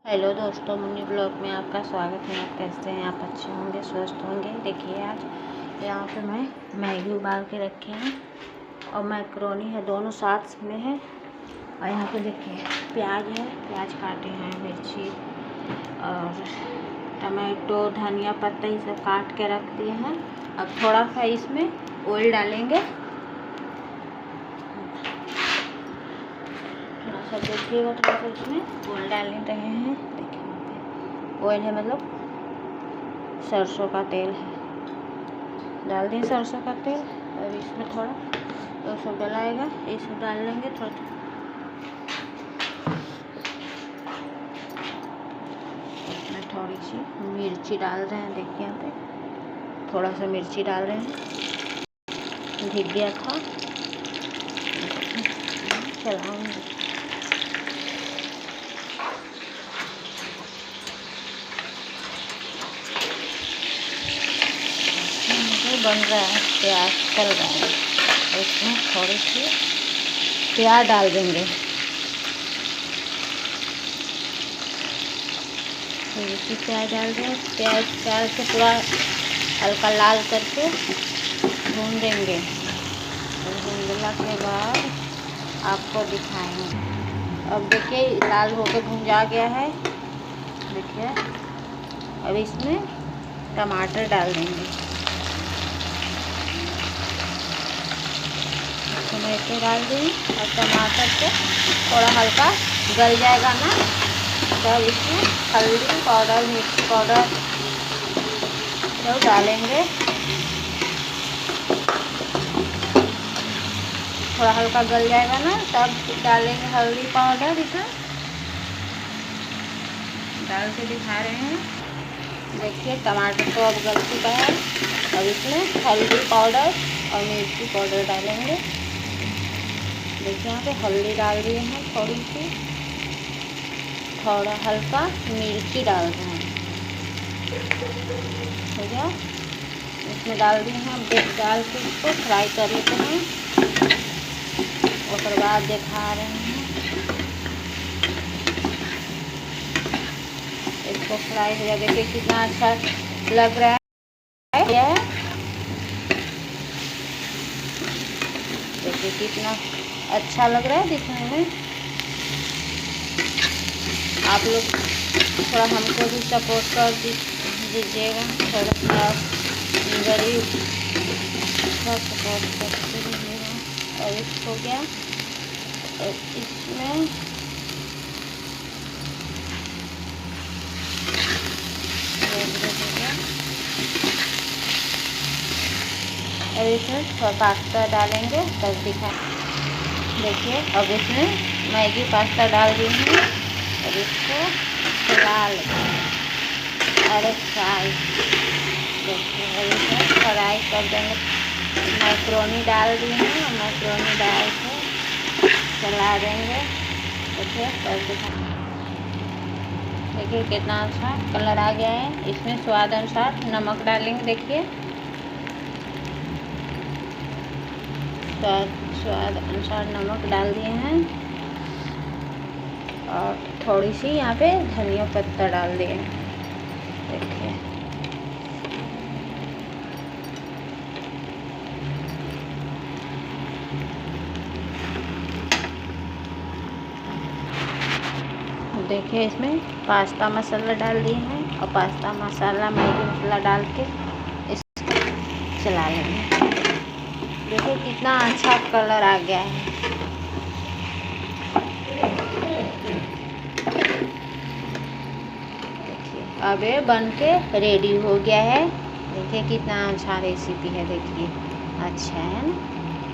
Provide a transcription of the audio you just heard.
Hello दोस्तों, Munni blog में आपका स्वागत है। आप कैसे हैं? आप अच्छे होंगे, स्वस्थ होंगे। देखिए आज यहाँ पे मैं मैगी उबाल के रखे हैं और मैक्रोनी है, दोनों साथ में है। और यहाँ पे देखिए प्याज है, प्याज काटे हैं, मिर्ची और टमाटो, धनिया पत्ता ये सब काट के रख दिए हैं। अब थोड़ा सा इसमें ऑयल डालेंगे, सब देखिएगा। थोड़ा सा इसमें ऑयल डाल रहे हैं। देखिए ऑयल है, मतलब सरसों का तेल है। डाल दें सरसों का तेल। और इसमें थोड़ा तो सब डलाएगा, ये सब डाल लेंगे। थोड़ा इसमें थोड़ी सी मिर्ची डाल रहे हैं। देखिए यहाँ पे थोड़ा सा मिर्ची डाल रहे हैं, भीग गया था। चलाऊंगी, बन रहा है, प्याज तल रहा है। इसमें थोड़ी सी प्याज डाल देंगे। थोड़ी सी प्याज डाल दें। प्याज डाल के पूरा हल्का लाल करके भून देंगे। भूनने के बाद आपको दिखाएंगे। अब देखिए लाल होकर भुंजा गया है। देखिए अब इसमें टमाटर डाल देंगे। टमाटर डाल दें और टमाटर को थोड़ा हल्का गल जाएगा ना, तब इसमें हल्दी पाउडर, मिर्ची पाउडर सब डालेंगे। थोड़ा हल्का गल जाएगा ना, तब डालेंगे हल्दी पाउडर। इसमें डाल के दिखा रहे हैं। देखिए टमाटर तो अब गल चुका है। अब इसमें हल्दी पाउडर और मिर्ची पाउडर डालेंगे। देखिए यहाँ पे हल्दी डाल दिए हैं, थोड़ी सी, थोड़ा हल्का मिर्ची डाल रहे हैं। ठीक है, इसमें डाल दिए हैं। डाल के इसको फ्राई कर लेते हैं। उसके बाद दिखा रहे हैं, इसको फ्राई हो जाए। देखिए कितना अच्छा लग रहा है। देखिए कितना अच्छा लग रहा है दिखने में। आप लोग थोड़ा हमको भी सपोर्ट कर दीजिएगा। थोड़ा सा गरीब का सपोर्ट करते रहिएगा। और इसको क्या इसमें और इसमें थोड़ा पास्ता डालेंगे तब दिखाएं। देखिए अब इसमें मैगी पास्ता डाल दी हूँ और इसको चला लेंगे। अरे फ्राई, देखिए इसमें फ्राई कर देंगे। मैक्रोनी डाल दी हूँ, मैक्रोनी डाल के चला देंगे। देखिए तब दिखाएं। देखिए कितना अच्छा कलर आ गया है। इसमें स्वाद अनुसार नमक डालेंगे। देखिए स्वाद अनुसार नमक डाल दिए हैं और थोड़ी सी यहाँ पे धनिया पत्ता डाल दिए हैं। देखिए देखिए इसमें पास्ता मसाला डाल दिए हैं और पास्ता मसाला, मैगी मसाला डाल के इसको चला लेंगे। देखिए कितना अच्छा कलर आ गया है। देखिए अब ये बन के रेडी हो गया है। देखिए कितना अच्छा रेसिपी है। देखिए अच्छा है ना।